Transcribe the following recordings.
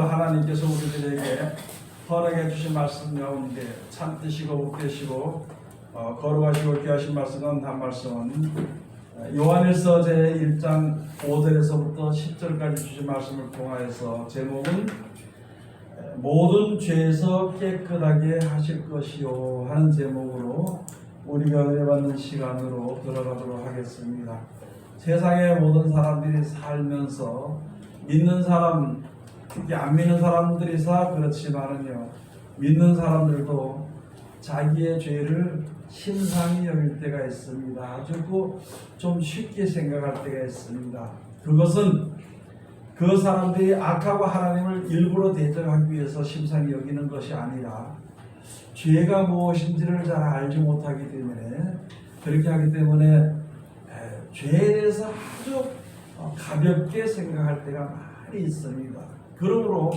하나님께서 우리들에게 허락해 주신 말씀 가운데 참되시고 복되시고 거룩하시고 귀하신 말씀은 한 말씀은 요한일서 제1장 5절에서부터 10절까지 주신 말씀을 통하여서 제목은 모든 죄에서 깨끗하게 하실 것이요 하는 제목으로 우리가 은혜받는 시간으로 들어가도록 하겠습니다. 세상의 모든 사람들이 살면서 믿는 사람, 특히 안 믿는 사람들이사 그렇지만은요, 믿는 사람들도 자기의 죄를 심상히 여길 때가 있습니다. 아주 좀 쉽게 생각할 때가 있습니다. 그것은 그 사람들이 악하고 하나님을 일부러 대적하기 위해서 심상히 여기는 것이 아니라 죄가 무엇인지를 잘 알지 못하기 때문에 그렇게 하기 때문에 죄에 대해서 아주 가볍게 생각할 때가 많이 있습니다. 그러므로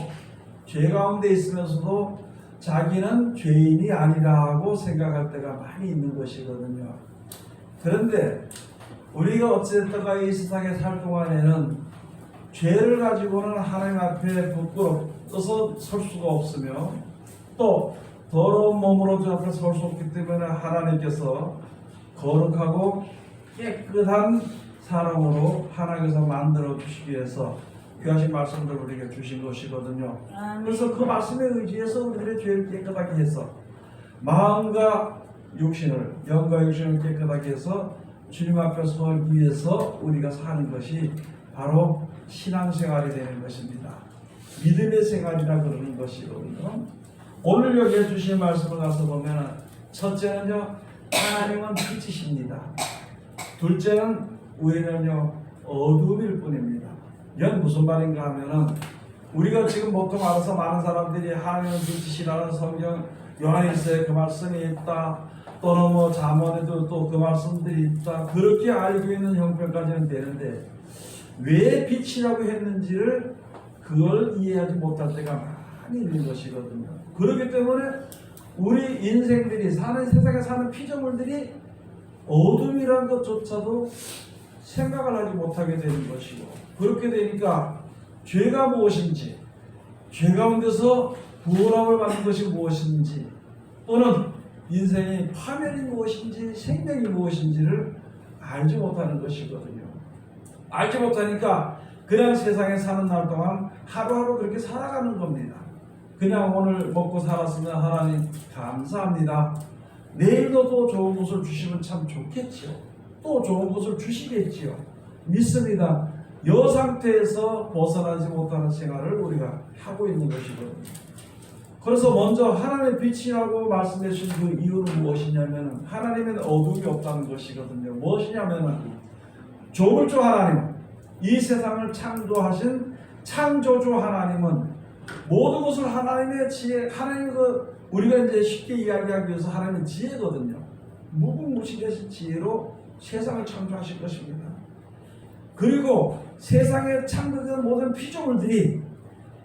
죄 가운데 있으면서도 자기는 죄인이 아니라고 생각할 때가 많이 있는 것이거든요. 그런데 우리가 어찌됐든가 이 세상에 살 동안에는 죄를 가지고는 하나님 앞에 부끄러워서 설 수가 없으며 또 더러운 몸으로 저 앞에 설 수 없기 때문에 하나님께서 거룩하고 깨끗한 사람으로 하나님께서 만들어 주시기 위해서 귀하신 말씀들을 우리에게 주신 것이거든요. 그래서 그 말씀에 의지해서 우리들의 죄를 깨끗하게 해서 마음과 육신을, 영과 육신을 깨끗하게 해서 주님 앞에 서기 위해서 우리가 사는 것이 바로 신앙생활이 되는 것입니다. 믿음의 생활이라 그러는 것이거든요. 오늘 여기 해주신 말씀을 가서 보면 첫째는요, 하나님은 빛이십니다. 둘째는 우리는요, 어둠일 뿐입니다. 이건 무슨 말인가 하면은 우리가 지금 보통 알아서 많은 사람들이 하나님은 빛이시라는 성경 요한일서에 그 말씀이 있다, 또는 뭐 잠언에도 또 그 말씀들이 있다, 그렇게 알고 있는 형편까지는 되는데 왜 빛이라고 했는지를 그걸 이해하지 못할 때가 많이 있는 것이거든요. 그렇기 때문에 우리 인생들이 세상에 사는 피조물들이 어둠이라는 것조차도 생각을 하지 못하게 되는 것이고, 그렇게 되니까 죄가 무엇인지, 죄 가운데서 부활함을 받는 것이 무엇인지, 또는 인생의 파멸이 무엇인지 생명이 무엇인지를 알지 못하는 것이거든요. 알지 못하니까 그냥 세상에 사는 날 동안 하루하루 그렇게 살아가는 겁니다. 그냥 오늘 먹고 살았으면 하나님 감사합니다. 내일도 또 좋은 것을 주시면 참 좋겠지요. 또 좋은 것을 주시겠지요. 믿습니다. 이 상태에서 벗어나지 못하는 생활을 우리가 하고 있는 것이거든요. 그래서 먼저 하나님의 빛이라고 말씀해 주신 그 이유는 무엇이냐면 하나님은 어둠이 없다는 것이거든요. 무엇이냐면 조물주 하나님, 이 세상을 창조하신 창조주 하나님은 모든 것을 하나님의 지혜, 하나님의 우리가 이제 쉽게 이야기하기 위해서 하나님의 지혜거든요. 무궁무진하신 지혜로 세상을 창조하실 것입니다. 그리고 세상에 창조된 모든 피조물들이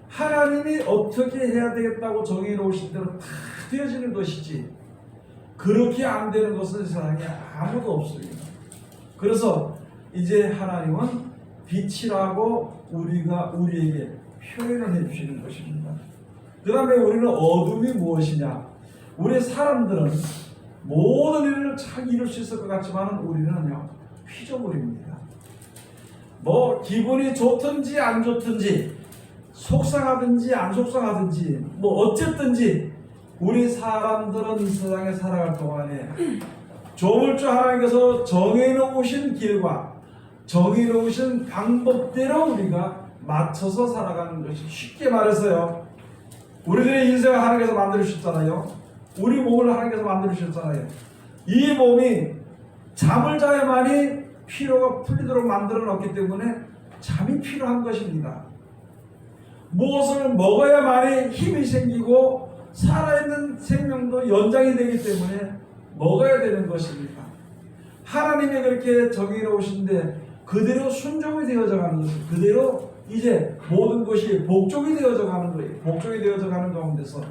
하나님이 어떻게 해야 되겠다고 정해놓으신 대로 다 되어지는 것이지 그렇게 안 되는 것은 세상에 아무도 없습니다. 그래서 이제 하나님은 빛이라고 우리에게 표현을 해주시는 것입니다. 그 다음에 우리는 어둠이 무엇이냐? 우리 사람들은 모든 일을 잘 이룰 수 있을 것 같지만 우리는요, 피조물입니다. 뭐 기분이 좋든지 안 좋든지 속상하든지 안 속상하든지 뭐 어쨌든지 우리 사람들은 이 세상에 살아갈 동안에 조물주 하나님께서 정해놓으신 길과 정해놓으신 방법대로 우리가 맞춰서 살아가는 것이, 쉽게 말해서요, 우리들의 인생을 하나님께서 만들어주셨잖아요. 우리 몸을 하나님께서 만들어주셨잖아요. 이 몸이 잠을 자야만이 피로가 풀리도록 만들어 놨기 때문에 잠이 필요한 것입니다. 무엇을 먹어야만이 힘이 생기고 살아있는 생명도 연장이 되기 때문에 먹어야 되는 것입니다. 하나님이 그렇게 정해놓으신데 그대로 순종이 되어져 가는 것입니다. 그대로 이제 모든 것이 복종이 되어져 가는 거예요. 복종이 되어져 가는 가운데서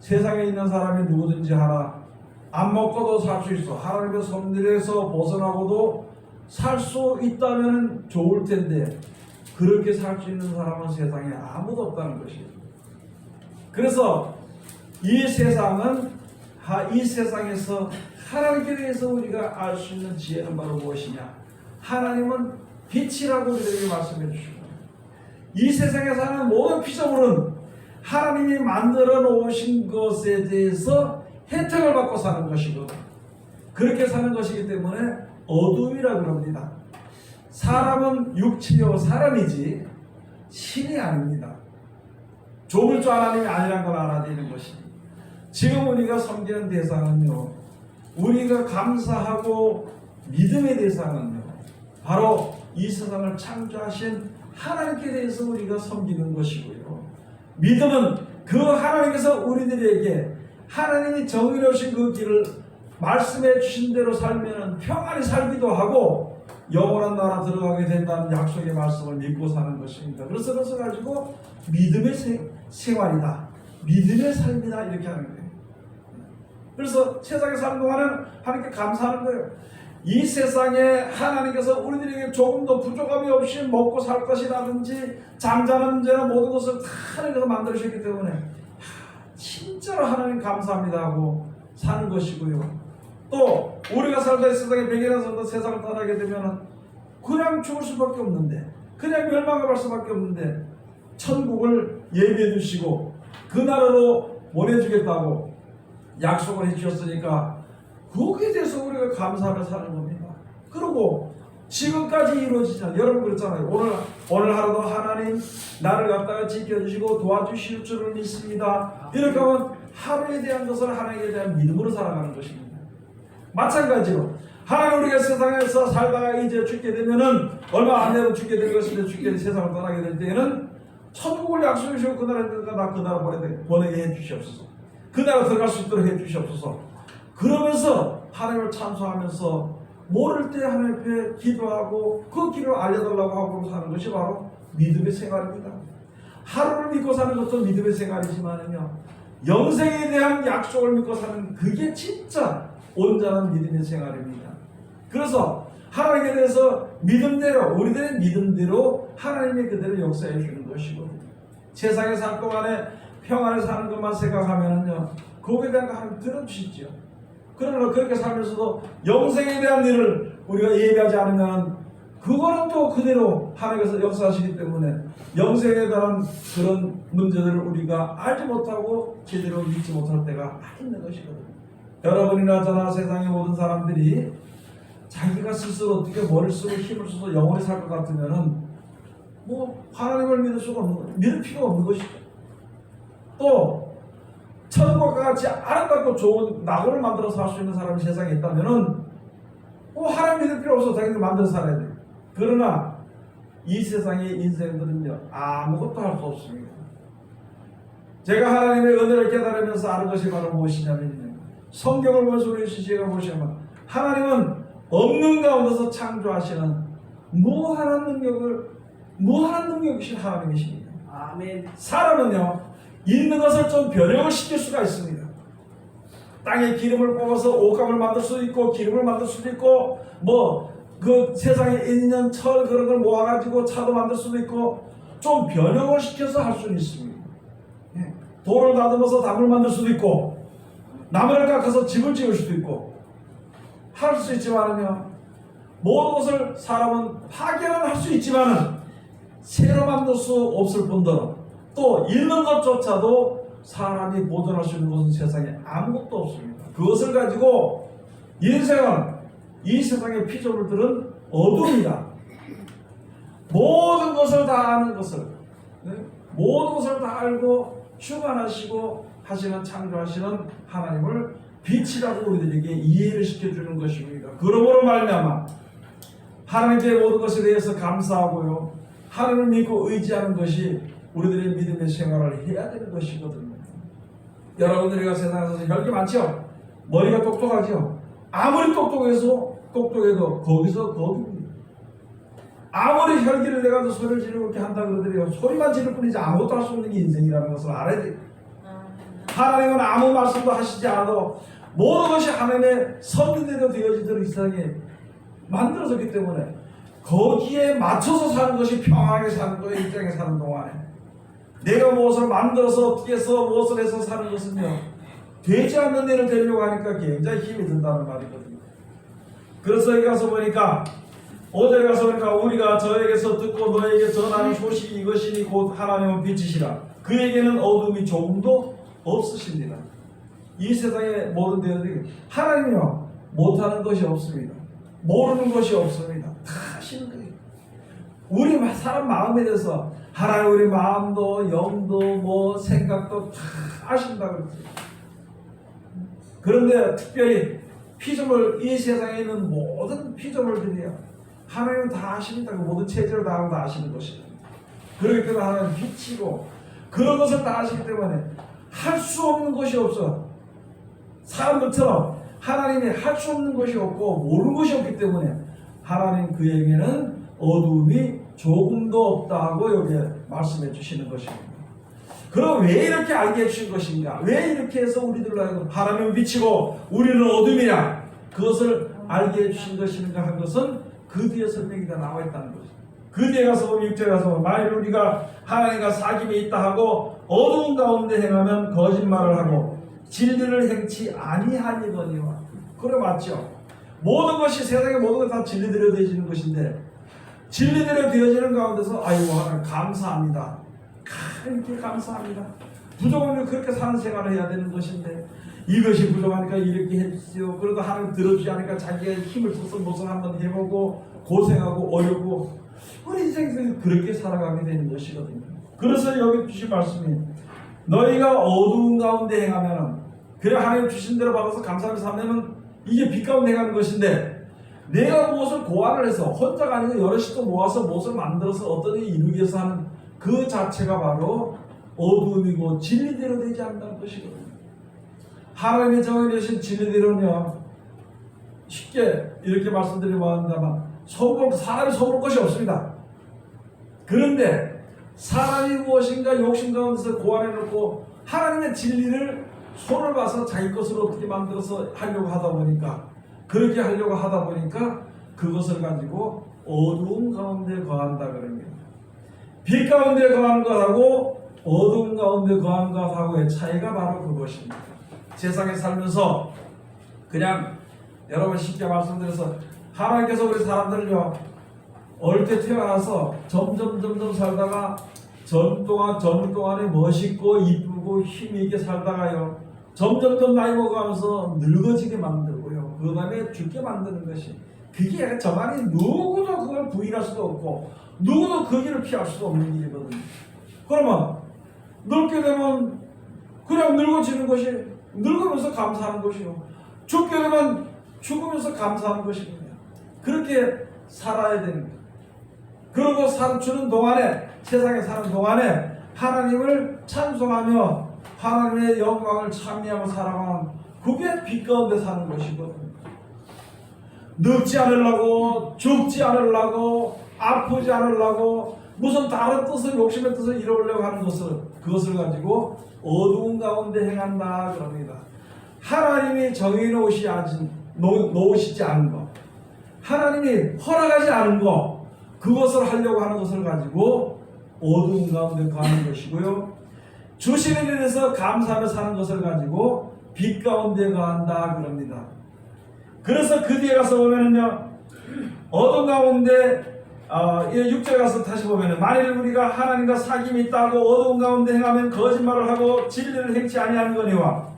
세상에 있는 사람이 누구든지 하나 안 먹고도 살 수 있어. 하나님의 섭리에서 벗어나고도 살 수 있다면 좋을 텐데 그렇게 살 수 있는 사람은 세상에 아무도 없다는 것이에요. 그래서 이 세상에서 하나님께 대해서 우리가 알 수 있는 지혜는 바로 무엇이냐? 하나님은 빛이라고 우리에게 말씀해 주시고, 이 세상에 사는 모든 피조물은 하나님이 만들어 놓으신 것에 대해서 혜택을 받고 사는 것이고, 그렇게 사는 것이기 때문에 어둠이라고 합니다. 사람은 육체요 사람이지 신이 아닙니다. 조물주 하나님이 아니라는 걸 알아야 되는 것입니다. 지금 우리가 섬기는 대상은요, 우리가 감사하고 믿음의 대상은요, 바로 이 세상을 창조하신 하나님께 대해서 우리가 섬기는 것이고요, 믿음은 그 하나님께서 우리들에게 하나님이 정의로우신 그 길을 말씀해 주신 대로 살면 평안히 살기도 하고 영원한 나라 들어가게 된다는 약속의 말씀을 믿고 사는 것입니다. 그래서 그것을 가지고 믿음의 생활이다, 믿음의 삶이다, 이렇게 하는 거예요. 그래서 세상에 사는 동안은 하나님께 감사하는 거예요. 이 세상에 하나님께서 우리들에게 조금 더 부족함이 없이 먹고 살 것이라든지 잠자는 문제나 모든 것을 다 하나님께서 만들으셨기 때문에 진짜로 하나님 감사합니다 하고 사는 것이고요. 또 우리가 살다 이 세상에 백이나 살다 세상을 떠나게 되면 그냥 죽을 수밖에 없는데, 그냥 멸망할 수밖에 없는데 천국을 예비해 두시고 그 나라로 보내주겠다고 약속을 해주셨으니까 거기에 대해서 우리가 감사하며 사는 겁니다. 그리고 지금까지 이루어지잖아요. 여러분 그랬잖아요. 오늘 하루도 하나님 나를 갖다가 지켜주시고 도와주실 줄을 믿습니다. 이렇게 하면 하루에 대한 것을 하나님에 대한 믿음으로 살아가는 것입니다. 마찬가지로 하나님 우리가 세상에서 살다가 이제 죽게 되면은 얼마 안 되면 죽게 될 것인데 죽게 세상을 떠나게 될 때에는 천국을 약속해 주시고 그 나라에다가 나 그 나라 보내게 해 주시옵소서. 그 나라 들어갈 수 있도록 해 주시옵소서. 그러면서 하나님을 찬송하면서 모를 때 하나님 앞에 기도하고 그 길을 알려달라고 하고 사는 것이 바로 믿음의 생활입니다. 하루를 믿고 사는 것도 믿음의 생활이지만요, 영생에 대한 약속을 믿고 사는 그게 진짜 온전한 믿음의 생활입니다. 그래서 하나님에 대해서 믿음대로, 우리들의 믿음대로 하나님이 그대로 역사해 주는 것이고, 세상에 살 동안에 평안에 사는 것만 생각하면요, 거기에 대한 거 하나님 들어주시죠. 그러나 그렇게 살면서도 영생에 대한 일을 우리가 예비하지 않으면 그거는 또 그대로 하나님께서 역사하시기 때문에 영생에 대한 그런 문제들을 우리가 알지 못하고 제대로 믿지 못할 때가 있는 것이거든요. 여러분이나 저나 세상의 모든 사람들이 자기가 스스로 어떻게 머리를 쓰고 힘을 써서 영원히 살 것 같으면은 뭐 하나님을 믿을 수가 없는 거예요. 믿을 필요가 없는 것이죠. 또 천국과 같이 아름답고 좋은 낙원을 만들어서 살 수 있는 사람이 세상에 있다면은 뭐 하나님 믿을 필요 없어. 자기들 만들어서 살아야 돼요. 그러나 이 세상의 인생들은요, 아무것도 할 수 없습니다. 제가 하나님의 은혜를 깨달으면서 아는 것이 바로 무엇이냐면, 성경을 보면서 우리 시시가 보시면 하나님은 없는 가운데서 창조하시는 무한한 능력이신 하나님이십니다. 아멘. 사람은요, 있는 것을 좀 변형을 시킬 수가 있습니다. 땅에 기름을 뽑아서 옷감을 만들 수도 있고 기름을 만들 수도 있고 뭐 그 세상에 있는 철 그런 걸 모아가지고 차도 만들 수도 있고 좀 변형을 시켜서 할 수는 있습니다. 돌을 다듬어서 담을 만들 수도 있고 나무를 깎아서 집을 지을 수도 있고 할 수 있지만은요, 모든 것을 사람은 파괴는 할 수 있지만은 새로 만들 수 없을 뿐더러 또 있는 것조차도 사람이 보존할 수 있는 것은 세상에 아무것도 없습니다. 그것을 가지고 인생은, 이 세상의 피조물들은 어둠이다. 모든 것을 다 아는 것을, 모든 것을 다 알고 주관하시고 하시는, 창조하시는 하나님을 빛이라고 우리들에게 이해를 시켜주는 것입니다. 그러므로 말미암아 하나님께 모든 것에 대해서 감사하고요, 하나님을 믿고 의지하는 것이 우리들의 믿음의 생활을 해야 되는 것이거든요. 여러분들이 세상에서 혈기 많죠? 머리가 똑똑하죠? 아무리 똑똑해도 거기서 거기입니다. 아무리 혈기를 내가지고 소리를 지르고 이렇게 한다 그러더라도 소리만 지를 뿐이지 아무것도 할 수 없는 게 인생이라는 것을 알아야 돼요. 하나님은 아무 말씀도 하시지 않아도 모든 것이 하나님의 섭리대로 되어지도록 이 세상에 만들어졌기 때문에 거기에 맞춰서 사는 것이 평안하게 사는 거예요. 이 땅에 사는 동안에 내가 무엇을 만들어서 어떻게 해서 무엇을 해서 사는 것은요, 되지 않는 일을 되려고 하니까 굉장히 힘이 든다는 말이거든요. 그래서 여기 가서 보니까, 5절에 가서 보니까 우리가 저에게서 듣고 너에게 전하는 소식이 이것이니 곧 하나님은 빛이시라. 그에게는 어둠이 조금도 없으십니다. 이 세상의 모든 데는 하나님이요 못하는 것이 없습니다. 모르는 것이 없습니다. 다 하시는 거예요. 우리 사람 마음에 대해서 하나님 우리 마음도 영도 뭐 생각도 다 아신다고 그랬어요. 그런데 특별히 피조물, 이 세상에 있는 모든 피조물들이요 하나님은 다 아십니다. 그 모든 체질을 다 하고 다 아시는 것이죠. 그렇기 때문에 하나님은 빛이고 그런 것을 다 아시기 때문에 할 수 없는 것이 없어. 사람들처럼 하나님이 할 수 없는 것이 없고 모르는 것이 없기 때문에 하나님 그에게는 어둠이 조금도 없다고 여기 말씀해 주시는 것입니다. 그럼 왜 이렇게 알게 해주신 것인가? 왜 이렇게 해서 우리들로 하여금 하나님은 빛이고 우리는 어둠이냐? 그것을 알게 해주신 것인가 한 것은 그 뒤에 설명이 다 나와 있다는 거죠. 그 뒤에 가서 보면 6절에 가서 만일 우리가 하나님과 사귐이 있다 하고 어두운 가운데 행하면 거짓말을 하고 진리를 행치 아니하니거니와. 그래 맞죠? 모든 것이 세상의 모든 것 다 진리대로 되어지는 것인데 진리대로 되어지는 가운데서 아이고 하나님 감사합니다. 이렇게 감사합니다. 부족하면 그렇게 사는 생활을 해야 되는 것인데 이것이 부족하니까 이렇게 해주세요. 그래도 하나님 들어주지 않으니까 자기가 힘을 써서 무슨 한번 해보고 고생하고 어렵고 우리 인생에서 그렇게 살아가게 되는 것이거든요. 그래서 여기 주신 말씀이 너희가 어두운 가운데 행하면은 그래 하나님 주신 대로 받아서 감사하면서 하면은 이게 빛 가운데 행하는 것인데 내가 무엇을 고안을 해서 혼자가 아니고 여럿이 또 모아서 무엇을 만들어서 어떤 일을 이루기 위해서 하는 그 자체가 바로 어두움이고 진리대로 되지 않는다는 것이거든요. 하나님의 정해주신 진리대로는요 쉽게 이렇게 말씀드리면 합니다만 사람이 속을 것이 없습니다. 그런데 사람이 무엇인가 욕심 가운데서 고안해놓고 하나님의 진리를 손을 봐서 자기 것으로 어떻게 만들어서 하려고 하다 보니까 그렇게 하려고 하다 보니까 그것을 가지고 어두운 가운데 거한다 그럽니다. 빛 가운데 거하는 것하고 어두운 가운데 거하는 것하고의 차이가 바로 그것입니다. 세상에 살면서 그냥 여러분 쉽게 말씀드려서 하나님께서 우리 사람들을요 어릴 때 태어나서 점점 살다가 젊은 동안에 멋있고 이쁘고 힘있게 살다가요 점점 나이 먹어가면서 늙어지게 만들고요 그 다음에 죽게 만드는 것이 그게 저만이 누구도 그걸 부인할 수도 없고 누구도 그 길을 피할 수도 없는 일이거든요. 그러면 늙게 되면 그냥 늙어지는 것이 늙으면서 감사하는 것이요 죽게 되면 죽으면서 감사하는 것이거든요. 그렇게 살아야 됩니다. 그러고 주는 동안에 세상에 사는 동안에 하나님을 찬송하며 하나님의 영광을 찬미하고 살아가는 그게 빛 가운데 사는 것이거든요. 늙지 않으려고 죽지 않으려고 아프지 않으려고 무슨 다른 뜻을 욕심의 뜻을 이루려고 하는 그것을 가지고 어두운 가운데 행한다 그럽니다. 하나님이 정해놓으시지 않은 것 하나님이 허락하지 않은 것 그것을 하려고 하는 것을 가지고 어두운 가운데 가는 것이고요. 주시는 일에서 감사하며 사는 것을 가지고 빛 가운데 가한다 그럽니다. 그래서 그 뒤에 가서 보면은요 어두운 가운데 6절에 가서 다시 보면은 만일 우리가 하나님과 사귐이 있다고 어두운 가운데 행하면 거짓말을 하고 진리를 행치 아니하는 거니와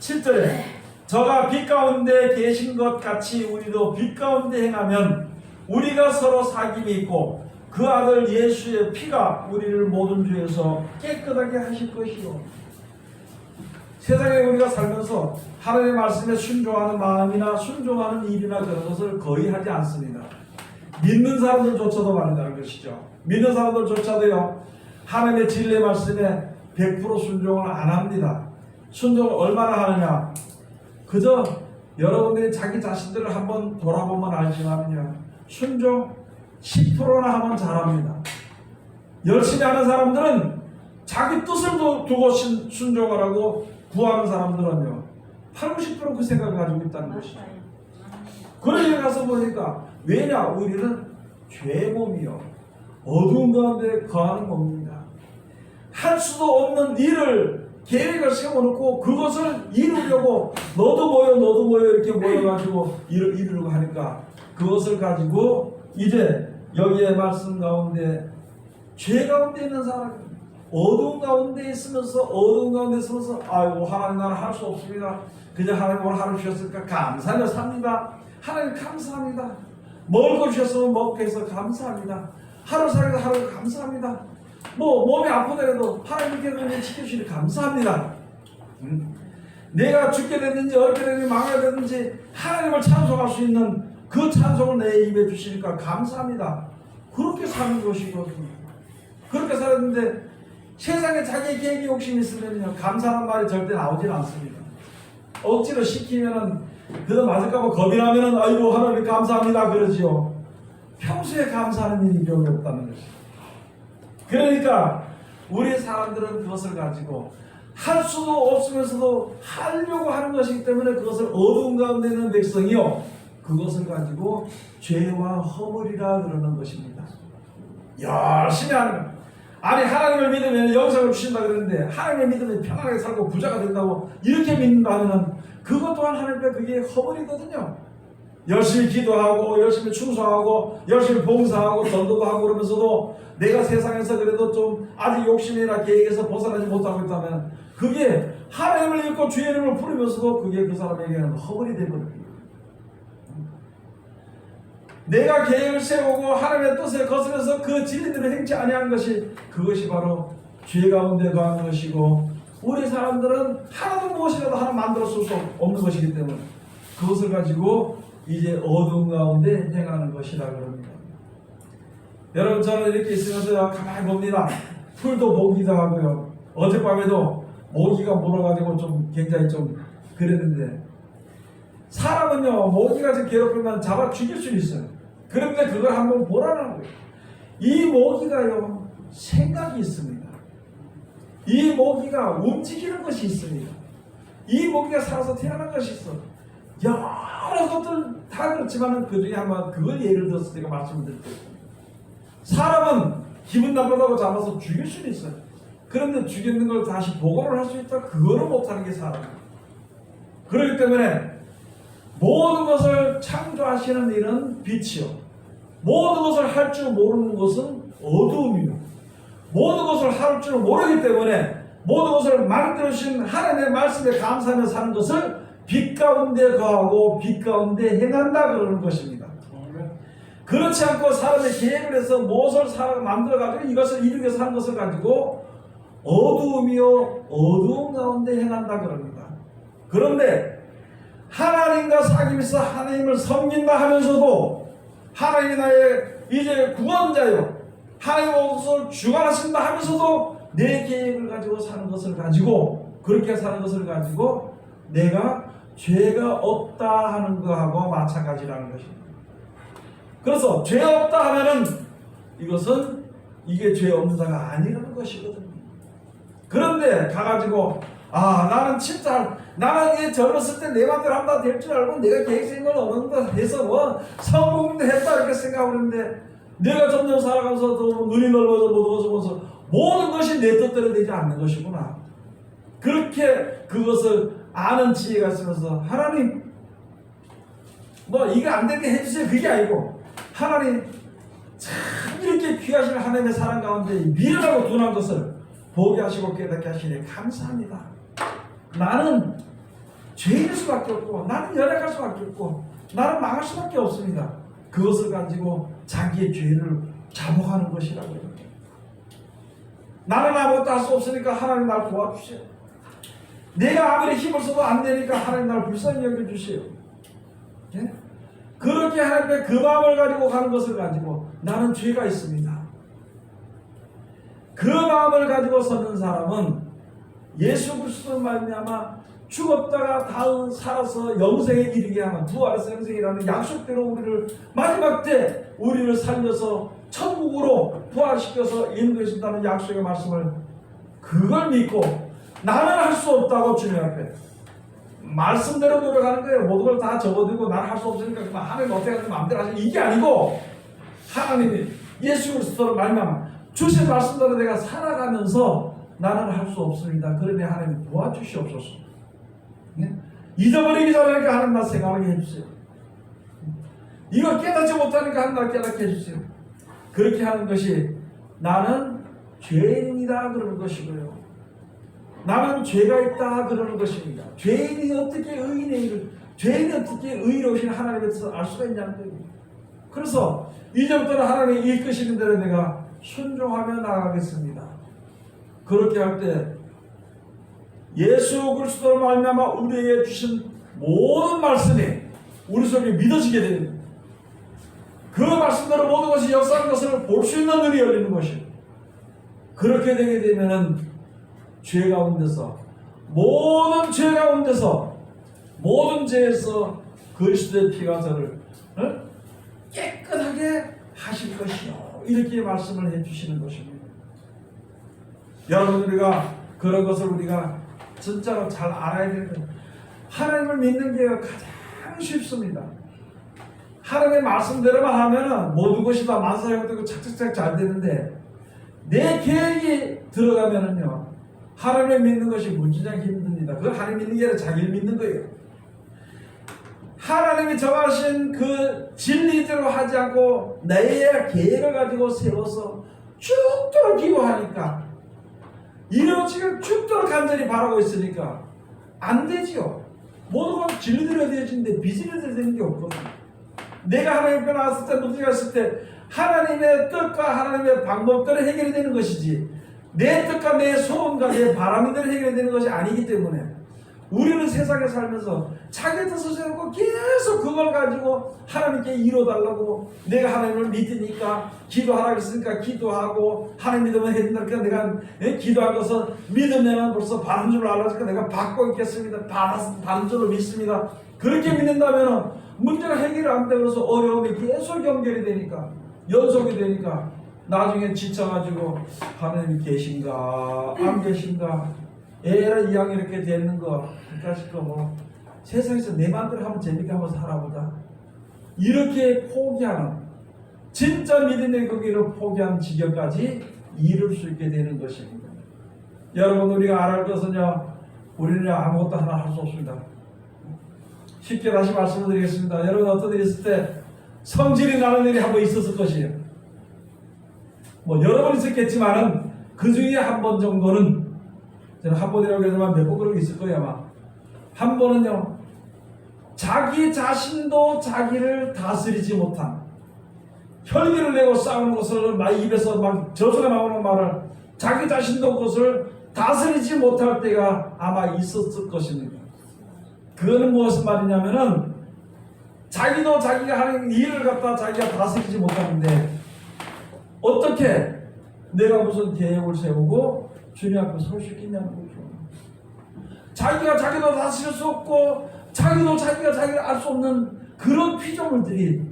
7절에 저가 빛 가운데 계신 것 같이 우리도 빛 가운데 행하면 우리가 서로 사귐이 있고 그 아들 예수의 피가 우리를 모든 죄에서 깨끗하게 하실 것이요. 세상에 우리가 살면서 하나님의 말씀에 순종하는 마음이나 순종하는 일이나 그런 것을 거의 하지 않습니다. 믿는 사람들조차도 말한다는 것이죠. 믿는 사람들조차도요 하나님의 진리의 말씀에 100% 순종을 안 합니다. 순종을 얼마나 하느냐 그저 여러분들이 자기 자신들을 한번 돌아보면 알지만요 순종 10%나 하면 잘합니다. 열심히 하는 사람들은 자기 뜻을 두고 순종을 하고 구하는 사람들은요 80, 90% 그 생각을 가지고 있다는 것이죠. 그러니 가서 보니까 왜냐 우리는 죄의 몸이요 어두운 가운데 거하는 몸입니다. 할 수도 없는 일을 계획을 세워놓고 그것을 이루려고 너도 모여 이렇게 모여가지고 이루려고 하니까 그것을 가지고 이제 여기에 말씀 가운데 죄 가운데 있는 사람이 어두운 가운데 있으면서 아이고 하나님 나는 할 수 없습니다. 그냥 하나님 오늘 하루 주셨으니까 감사하며 삽니다. 하나님 감사합니다. 먹을 거 주셨으면 먹게 해서 감사합니다. 하루 살기도 하루 감사합니다. 뭐 몸이 아프더라도 하나님께 그냥 지켜주시니 감사합니다. 내가 죽게 됐는지 어렵게 됐는지 망하게 됐는지 하나님을 찬송할 수 있는 그 찬송을 내 입에 주시니까 감사합니다. 그렇게 사는 것이거든요. 그렇게 살았는데 세상에 자기 계획이 욕심이 있으면요 감사하는 말이 절대 나오질 않습니다. 억지로 시키면은 그거 맞을까봐 겁이 나면은 아이고 하나님 감사합니다 그러지요. 평소에 감사하는 일이 별로 없다는 것이죠. 그러니까 우리 사람들은 그것을 가지고 할 수도 없으면서도 하려고 하는 것이기 때문에 그것을 어두운 가운데 있는 백성이요 그것을 가지고 죄와 허물이라 그러는 것입니다. 열심히 하는 것. 아니 하나님을 믿으면 영생을 주신다 그러는데 하나님을 믿으면 편안하게 살고 부자가 된다고 이렇게 믿는다 하면 그것 또한 하나님께 그게 허물이거든요. 열심히 기도하고 열심히 충성하고 열심히 봉사하고 전도도 하고 그러면서도 내가 세상에서 그래도 좀 아직 욕심이나 계획에서 벗어나지 못하고 있다면 그게 하나님을 믿고 주의 이름을 부르면서도 그게 그 사람에게는 허물이 되거든요. 내가 계획을 세우고 하나님의 뜻에 거슬려서 그 진리대로 행치 아니한 것이 그것이 바로 죄 가운데 거하는 것이고 우리 사람들은 하나도 무엇이라도 하나 만들어 쓸 수 없는 것이기 때문에 그것을 가지고 이제 어두운 가운데 행하는 것이라 그럽니다. 여러분 저는 이렇게 있으면서 가만히 봅니다. 풀도 모기도 하고요. 어젯밤에도 모기가 물어가지고 좀 굉장히 좀 그랬는데 사람은요 모기가 좀 괴롭히면 잡아 죽일 수 있어요. 그런데 그걸 한번 보라는 거예요. 이 모기가요 생각이 있습니다. 이 모기가 움직이는 것이 있습니다. 이 모기가 살아서 태어난 것이 있어. 여러 것들 다 그렇지만 그 중에 한번 그걸 예를 들어서 제가 말씀을 드릴게요. 사람은 기분 나쁘다고 잡아서 죽일 수는 있어요. 그런데 죽이는 걸 다시 보고를 할 수 있다? 그거를 못하는 게 사람이에요. 그렇기 때문에 모든 것을 창조하시는 이는 빛이요 모든 것을 할 줄 모르는 것은 어두움이요 모든 것을 할 줄 모르기 때문에 모든 것을 만들어주신 하나님의 말씀에 감사하며 사는 것을 빛 가운데 거하고 빛 가운데 행한다 그러는 것입니다. 그렇지 않고 사람의 계획을 해서 무엇을 만들어가지고 이것을 이루기 위해서 하는 것을 가지고 어두움이요 어두움 가운데 행한다 그럽니다. 그런데 하나님과 사귐에서 하나님을 섬긴다 하면서도 하나님이 나의 이제 구원자요 하나님 것을 주관하신다 하면서도 내 계획을 가지고 사는 것을 가지고 그렇게 사는 것을 가지고 내가 죄가 없다 하는 것하고 마찬가지라는 것입니다. 그래서 죄 없다 하면은 이것은 이게 죄 없는 자가 아니라는 것이거든요. 그런데 가가지고 나는 진짜 나는 젊었을 때 내 맘대로 한다 될 줄 알고 내가 계획적인 걸 얻는다 해서 뭐 성공도 했다 이렇게 생각하는데 내가 점점 살아가면서 또 눈이 넓어져 어두워지면서 모든 것이 내 뜻대로 되지 않는 것이구나. 그렇게 그것을 아는 지혜가 있으면서 하나님 뭐 이거 안 되게 해주세요 그게 아니고 하나님 참 이렇게 귀하신 하나님의 사랑 가운데 미련하고 둔한 것을 보게 하시고 깨닫게 하시니 감사합니다. 나는 죄일 수밖에 없고 나는 연약할 수밖에 없고 나는 망할 수밖에 없습니다. 그것을 가지고 자기의 죄를 자복하는 것이라고요. 나는 아무것도 할 수 없으니까 하나님 날 도와주세요. 내가 아무리 힘을 써도 안 되니까 하나님 날 불쌍히 여겨주세요. 예? 그렇게 하나님의 그 마음을 가지고 가는 것을 가지고 나는 죄가 있습니다. 그 마음을 가지고 서는 사람은 예수 그리스도를 말미암아 죽었다가 다음 살아서 영생에 이르게 하는 부활에서 영생이라는 약속대로 우리를 마지막 때 우리를 살려서 천국으로 부활시켜서 인도해 준다는 약속의 말씀을 그걸 믿고 나는 할 수 없다고 주님 앞에 말씀대로 노력하는 거예요. 모든 걸 다 접어들고 나는 할 수 없으니까 하나님 어떻게 하든 마음대로 하시 이게 아니고 하나님이 예수 그리스도로 말미암아 주신 말씀대로 내가 살아가면서 나는 할 수 없습니다. 그러니 하나님 도와주시옵소서. 네? 잊어버리기 전에 하나님 나 생각하게 해주세요. 이거 깨닫지 못하니까 하나님 나 깨닫게 해주세요. 그렇게 하는 것이 나는 죄인이다 그러는 것이고요. 나는 죄가 있다 그러는 것입니다. 죄인이 어떻게 의인의 일을, 죄인이 어떻게 의로우신 하나님에 대해서 알 수가 있냐는 거예요. 그래서 이제부터는 하나님이 이끄시는 대로 내가 순종하며 나아가겠습니다. 그렇게 할 때 예수 그리스도로 말미암아 우리에게 주신 모든 말씀이 우리 속에 믿어지게 됩니다. 그 말씀대로 모든 것이 역사하는 것을 볼 수 있는 눈이 열리는 것이에요. 그렇게 되게 되면은 죄 가운데서 모든 죄 가운데서 모든 죄에서 그리스도의 피가 저를 깨끗하게 하실 것이요. 이렇게 말씀을 해주시는 것입니다. 여러분 우리가 그런 것을 우리가 진짜로 잘 알아야 되는 거예요. 하나님을 믿는 게 가장 쉽습니다. 하나님의 말씀대로만 하면은 모든 것이 다 만사형되고 착착착 잘 되는데 내 계획이 들어가면은요 하나님을 믿는 것이 무지장 힘듭니다. 그걸 하나님 믿는 게 아니라 자기를 믿는 거예요. 하나님이 정하신 그 진리대로 하지 않고 내 계획을 가지고 세워서 죽도록 기도하니까 이런 지금 죽도록 간절히 바라고 있으니까 안 되지요. 모든 건 진리대로 되어지는데 비진리대로 되는 게 없거든요. 내가 하나님 앞에 나왔을 때 문제가 있을 때 하나님의 뜻과 하나님의 방법대로 해결이 되는 것이지 내 뜻과 내 소원과 내 바람대로 해결이 되는 것이 아니기 때문에 우리는 세상에 살면서 자기 뜻을 세우고 계속 그걸 가지고 하나님께 이뤄달라고 내가 하나님을 믿으니까 기도하라고 했으니까 기도하고 하나님 믿으면 해준다. 그러니까 내가 기도한 것을 믿으면 벌써 받은 줄 알았으니까 내가 받고 있겠습니다. 받은 줄로 믿습니다. 그렇게 믿는다면 문제가 해결이 안 되고 그래서 어려움이 계속 연결이 되니까 연속이 되니까 나중에 지쳐가지고 하나님이 계신가 안 계신가 에라 이왕 이렇게 되는 거 그까짓 거뭐 세상에서 내 마음대로 하면 재밌게 한번 살아보자 이렇게 포기하는 진짜 믿음의 거기를 포기한 지경까지 이룰 수 있게 되는 것입니다. 여러분 우리가 알아야 할 것은요 우리는 아무것도 하나 할 수 없습니다. 쉽게 다시 말씀을 드리겠습니다. 여러분 어떤 일이 있을 때 성질이 나는 일이 한 번 있었을 것이에요. 뭐 여러 번 있었겠지만은 그 중에 한 번 정도는 저는 한 번이라고 해서만 몇 번 그런 게 있을 거예요 아마. 한 번은요 자기 자신도 자기를 다스리지 못한 혈기를 내고 싸우는 것을 막 입에서 막 저주가 나오는 말을 자기 자신도 그것을 다스리지 못할 때가 아마 있었을 것입니다. 그거는 무엇을 말이냐면은 자기도 자기가 하는 일을 갖다 자기가 다스리지 못하는데 어떻게 내가 무슨 계획을 세우고 주님 앞에 설 수 있겠냐는 거죠. 자기가 자기도 다스릴 수 없고 자기도 자기가 자기를 알 수 없는 그런 피조물들이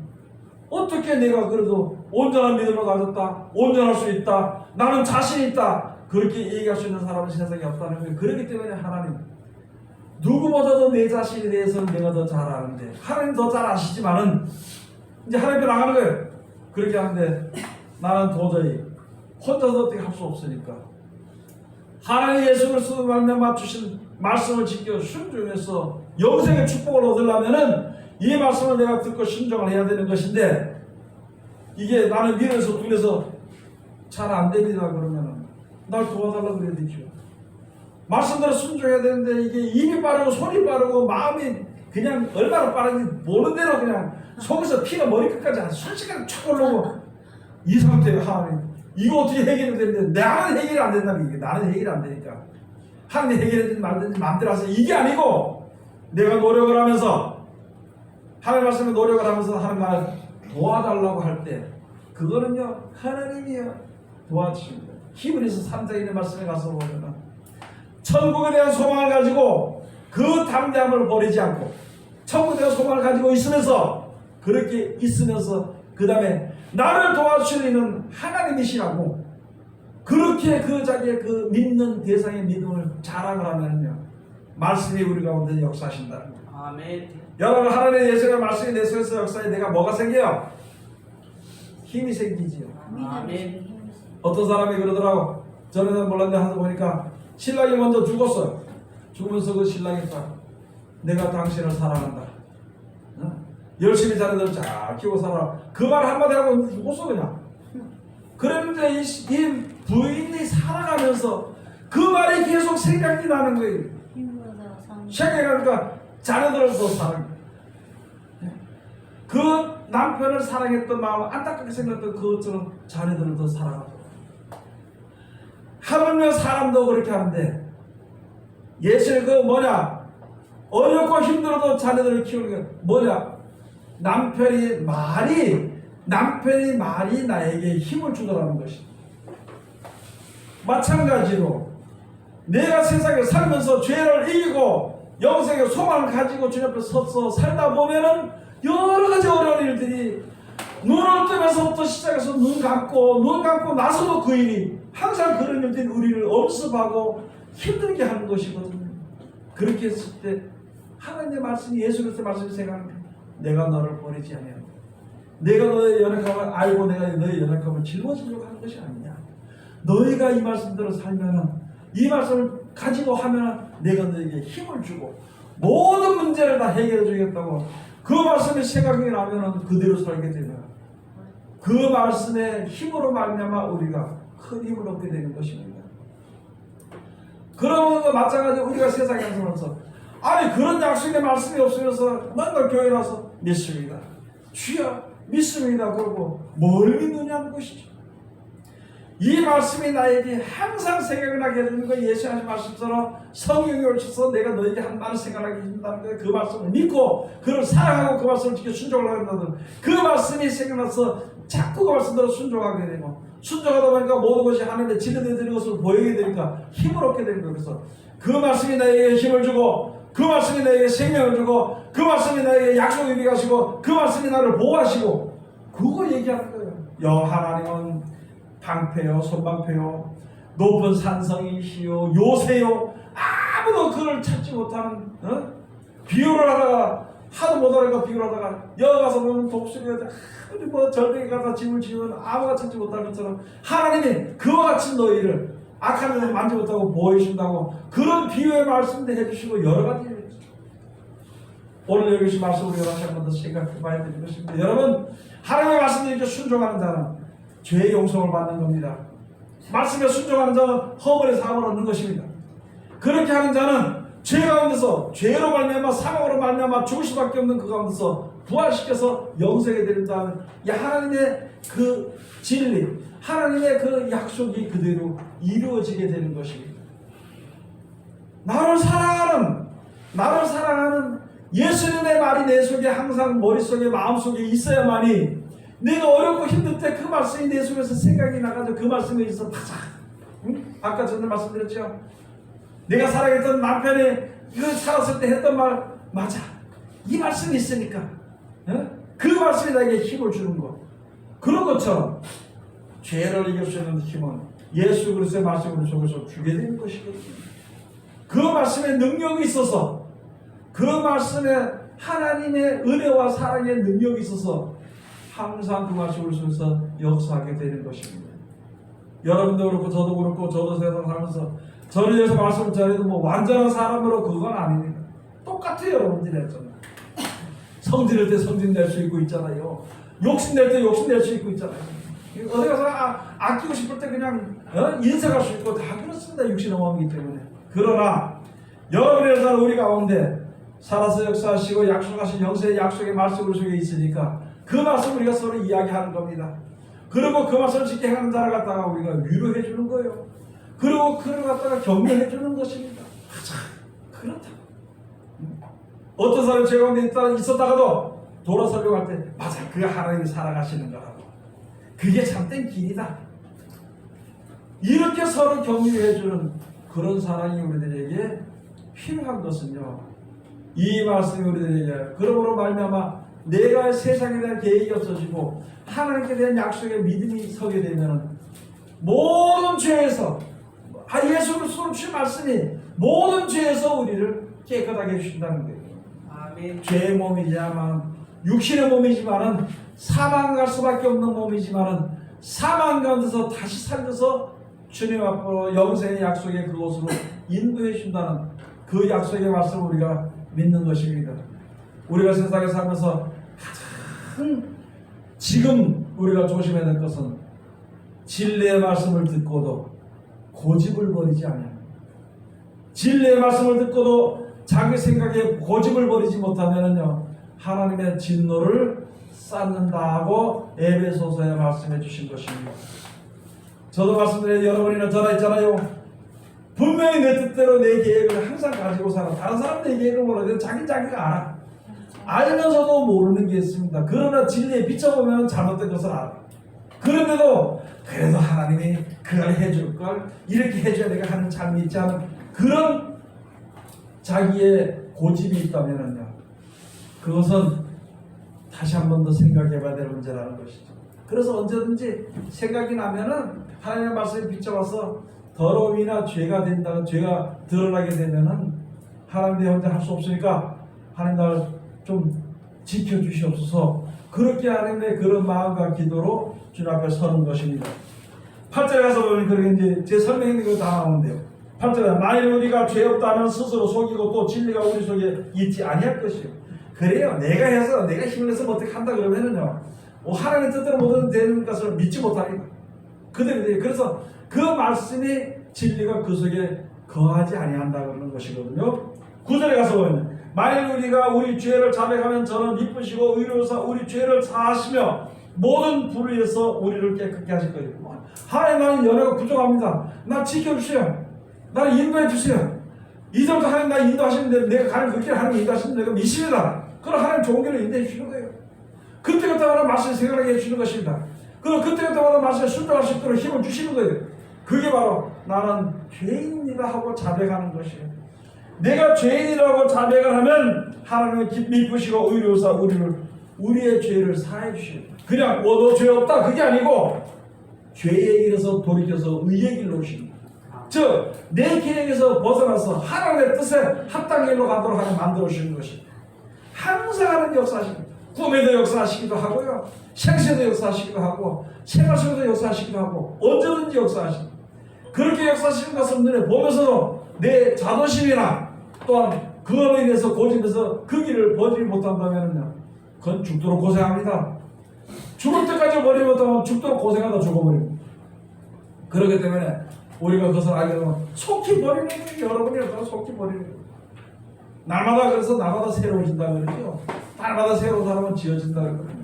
어떻게 내가 그래도 온전한 믿음을 가졌다 온전할 수 있다 나는 자신 있다 그렇게 얘기할 수 있는 사람은 세상에 없다는 거예요. 그렇기 때문에 하나님 누구보다도 내 자신에 대해서는 내가 더 잘 아는데 하나님 더 잘 아시지만은 이제 하나님 앞에 나가는 거예요. 그렇게 하는데 나는 도저히 혼자서 어떻게 할 수 없으니까 하나님 예수 그리스도 말미암아 주신 말씀을 지켜 순종해서 영생의 축복을 얻으려면은 이 말씀을 내가 듣고 순종을 해야 되는 것인데 이게 나는 밀어서 둘에서 잘 안 됩니다 그러면은 날 도와달라고 그래야 되죠. 말씀대로 순종해야 되는데 이게 입이 빠르고 손이 빠르고 마음이 그냥 얼마나 빠른지 모르는 대로 그냥 속에서 피가 머리끝까지 순식간에 촥 올라오고 이 상태에 하나님 이거 어떻게 해결이 되는데 나는 해결이 안 된다는 게 나는 해결이 안 되니까 하나님 해결해주든 말든지 마음대로 하세요. 이게 아니고 내가 노력을 하면서 하나님 말씀에 노력을 하면서 하나님 나를 도와달라고 할 때 그거는요 하나님이요 도와주십니다. 히브리서 3장에 있는 말씀에 가서 보면 천국에 대한 소망을 가지고 그 담대함을 버리지 않고 천국에 대한 소망을 가지고 있으면서 그렇게 있으면서 그 다음에 나를 도와주시는 하나님이시라고 그렇게 그 자기의 그 믿는 대상의 믿음을 자랑을 하면요 말씀이 우리 가운데 역사하신다는 거예요. 아멘. 여러분 하나님의 예수의 말씀이 내 속에서 역사에 내가 뭐가 생겨요? 힘이 생기지요. 아멘. 어떤 사람이 그러더라고. 전에는 몰랐는데 하다 보니까 신랑이 먼저 죽었어요. 죽으면서 그 신랑이 딱 내가 당신을 사랑한다. 열심히 자네들 잘 키우고 살아. 그 말 한마디 하고 죽었어 그냥. 그런데 이 부인이 살아가면서 그 말이 계속 생각이 나는 거예요. 생각하니까 자네들을 더 사랑해. 그 남편을 사랑했던 마음, 안타깝게 생각했던 그것처럼 자네들을 더 사랑하고. 하물며 사람도 그렇게 하는데 예수의 그 뭐냐, 어렵고 힘들어도 자네들을 키우는 게 뭐냐, 남편이 말이 나에게 힘을 주더라는 것이. 마찬가지로 내가 세상에 살면서 죄를 이기고 영생의 소망을 가지고 주님 앞에 서서 살다 보면은 여러 가지 어려운 일들이 눈을 뜨면서부터 시작해서 눈 감고 나서도 그 일이 항상 그런 일들이 우리를 엄습하고 힘들게 하는 것이거든요. 그렇게 했을 때 하나님의 말씀이, 예수 그리스도의 말씀이 생각합니다. 내가 너를 버리지 아니하고 내가 너의 연약함을 알고 내가 너의 연약함을 짊어지려고 하는 것이 아니냐. 너희가 이 말씀대로 살면은, 이 말씀을 가지고 하면은 내가 너에게 힘을 주고 모든 문제를 다 해결해 주겠다고. 그 말씀이 생각이 나면은 그대로 살게 되면 그 말씀의 힘으로 말미암아 우리가 큰 힘을 얻게 되는 것입니다. 그러면 마찬가지로 우리가 세상에 살면서 아니 그런 약속의 말씀이 없으면서 맨날 교회 나서 믿습니다. 주여 믿습니다. 그러고 뭘 믿느냐는 것이죠. 이 말씀이 나에게 항상 생각이 나게 해주는 거, 예수의 말씀처럼 성령이 오셔서 내가 너에게 한 말을 생각하게 해준다는 거예요. 그 말씀을 믿고 그를 사랑하고 그 말씀을 지켜 순종을 한다는 그 말씀이 생각나서 자꾸 그 말씀대로 순종하게 되고, 순종하다 보니까 모든 것이 하나님의 진리되는 것을 보이게 되니까 힘을 얻게 되는 거예요. 그래서 그 말씀이 나에게 힘을 주고, 그 말씀이 나에게 생명을 주고, 그 말씀이 나에게 약속을 이루게 하시고, 그 말씀이 나를 보호하시고, 그거 얘기하는 거예요. 하나님은 방패요, 손방패요, 높은 산성이시요, 요새요, 아무도 그를 찾지 못하는, 비유를 하다가 하도 못하니까 비유를 하다가 여기 가서 보면 독수리가 아무리 뭐 절벽에 가서 집을 지으면 아무가 찾지 못할 것처럼 하나님이 그와 같이 너희를 악한 자를 만지 못하고 보호해준다고 그런 비유의 말씀도 해주시고 여러 가지. 오늘 여기 주신 말씀 우리가 다시 한 번 더 생각해봐야 되는 것입니다. 여러분, 하나님의 말씀에 이렇게 순종하는 자는 죄의 용서를 받는 겁니다. 말씀에 순종하는 자는 허물의 사함을 얻는 것입니다. 그렇게 하는 자는 죄 가운데서, 죄로 말미암아 사망으로 말미암아 죽을 수밖에 없는 그 가운데서 부활시켜서 영생에 드린다는 하나님의 그 진리, 하나님의 그 약속이 그대로 이루어지게 되는 것입니다. 나를 사랑하는 예수님의 말이 내 속에 항상 머릿속에 마음속에 있어야만이 내가 어렵고 힘들 때 그 말씀이 내 속에서 생각이 나가지고 그 말씀에 있어서 타자. 아까 전에 말씀드렸죠. 내가 사랑했던 남편이 이거 살았을 때 했던 말 맞아. 이 말씀이 있으니까 그 말씀이 나에게 힘을 주는 것. 그런 것처럼 죄를 이길 수 있는 힘은 예수 그리스도의 말씀을 속에서 주게 되는 것이거든요. 그 말씀에 능력이 있어서, 그 말씀에 하나님의 은혜와 사랑의 능력이 있어서 항상 그 말씀을 통해서 역사하게 되는 것입니다. 여러분도 그렇고 저도 그렇고 저도 세상 살면서 저를 위해서 말씀을 전해도 뭐 완전한 사람으로 그건 아닙니다. 똑같아요. 여러분들이 했잖아요. 성질낼 때 성질 낼 수 있고 있잖아요. 욕심낼 때 욕심낼 수 있고 있잖아요. 어디 가서 아끼고 싶을 때 그냥 인색할 수 있고 다 그렇습니다. 육신의 마음이기 때문에. 그러나 여러분의 사는 우리 가운데 살아서 역사하시고 약속하신 영세의 약속의 말씀을 속에 있으니까 그 말씀을 우리가 서로 이야기하는 겁니다. 그리고 그 말씀을 지켜 행하는 자를 갖다가 우리가 위로해 주는 거예요. 그리고 그를 갖다가 격려해 주는 것입니다. 그렇다. 어떤 사람이 죄 가운데 있었다가도 돌아서려고 할 때 맞아, 그 하나님이 사랑하시는 거라고. 그게 참된 길이다. 이렇게 서로 격려해 주는 그런 사랑이 우리들에게 필요한 것은요, 이 말씀이 우리들에게 그러므로 말미암아 내가 세상에 대한 계획이 없어지고 하나님께 대한 약속에 믿음이 서게 되면 모든 죄에서 예수 그리스도로 주신 말씀이 모든 죄에서 우리를 깨끗하게 해주신다는 거예요. 아멘. 죄의 몸이야만 육신의 몸이지만은 사망 갈 수밖에 없는 몸이지만은 사망 가운데서 다시 살려서 주님 앞으로 영생의 약속의 그곳으로 인도해 준다는 그 약속의 말씀을 우리가 믿는 것입니다. 우리가 세상에 살면서 가장 지금 우리가 조심해야 될 것은 진리의 말씀을 듣고도 고집을 버리지 않아요. 진리의 말씀을 듣고도 자기 생각에 고집을 버리지 못하면요 하나님의 진노를 쌓는다고 에베소서에 말씀해 주신 것입니다. 저도 말씀드려요. 여러분이나 저나 있잖아요. 분명히 내 뜻대로 내 계획을 항상 가지고 살아. 다른 사람 내 계획을 몰라도 자기가 알아. 알면서도 모르는 게 있습니다. 그러나 진리에 비춰보면 잘못된 것을 알아. 그런데도 그래도 하나님이 그걸 해줄 걸 이렇게 해줘야 내가 하는 삶이 있지 않은 그런 자기의 고집이 있다면요 그것은 다시 한 번 더 생각해 봐야 될 문제라는 것이죠. 그래서 언제든지 생각이 나면은 하나님의 말씀에 비춰봐서 더러움이나 죄가 된다는 죄가 드러나게 되면은 하나님 내 혼자 할 수 없으니까 하나님 날 좀 지켜주시옵소서. 그렇게 하나님의 그런 마음과 기도로 주님 앞에 서는 것입니다. 8절에 가서 보면 그렇게 이제 제 설명인 거 다 나오는데요. 8절에 만일 우리가 죄 없다면 스스로 속이고 또 진리가 우리 속에 있지 아니할 것이요. 그래요. 내가 해서 내가 힘을 내서 어떻게 한다 그러면은요 하나님의 뜻대로 모든 되는 것을 믿지 못하니까 그대로. 그래서 그 말씀이 진리가 그 속에 거하지 아니한다 그러는 것이거든요. 9절에 가서 보면 만일 우리가 우리 죄를 자백하면 저는 미쁘시고 의로우사 우리 죄를 사하시며 모든 불의에서 우리를 깨끗게 하실 거예요. 하나님 나는 연애가 부족합니다. 나 지켜주세요. 나를 인도해 주세요. 이전부터 하나님 나 인도하시는데 내가 가는 그 길을 하나님 인도하시는데 내가 믿습니다. 그럼 하나님 좋은 길을 인도해 주시는 거예요. 그때그때마다 말씀을 생각하게 해주시는 것입니다. 그럼 그때그때마다 말씀에 순종할 수 있도록 힘을 주시는 거예요. 그게 바로 나는 죄인이다 하고 자백하는 것이에요. 내가 죄인이라고 자백을 하면 하나님은 미쁘시고 의로우사 우리의 죄를 사해 주시고 그냥 너 죄 없다 그게 아니고 죄의 길에서 돌이켜서 의의 길로 오십니다. 즉 내 계획에서 벗어나서 하나님의 뜻에 합당한 길로 가도록 하나님 만들어 주시는 것입니다. 항상 하는 역사하십니다. 꿈에도 역사하시기도 하고요. 생세도 역사하시기도 하고 생활 속에도 역사하시기도 하고 언제든지 역사하십니다. 그렇게 역사하시는 것을 눈에 보면서도 내 자존심이나 또한 그거로 인해서 고집해서 그 길을 버리지 못한다면요 그건 죽도록 고생합니다. 죽을 때까지 버리지 못하면 죽도록 고생하다 죽어버립니다. 그렇기 때문에 우리가 그것을 알게 되면 속히 버리는 거예요. 여러분이 속히 버리는 거예요. 날마다 그래서 날마다 새로워진다는 거죠. 날마다 새로운 사람은 지어진다는 거예요.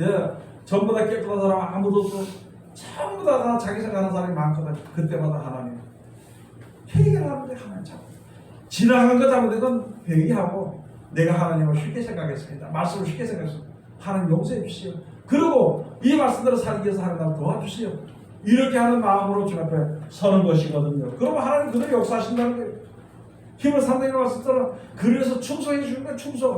예, 전부 다 깨끗한 사람 아무도 없고 전부 다 자기 생각하는 사람이 많거든. 그때마다 하나님 회개를 하는데 하나님 참 지나간 거 잘못된 회개하고 내가 하나님을 쉽게 생각했습니다. 말씀을 쉽게 생각했습니다. 하나님 용서해 주시오. 그리고 이 말씀대로 살기 위해서 하나님 도와주시오. 이렇게 하는 마음으로 주님 앞에 서는 것이거든요. 그러면 하나님 그대로 역사하신다는 거예요. 힘을 상당히 말씀처럼 그래서 충성해 주는 거예요. 충성.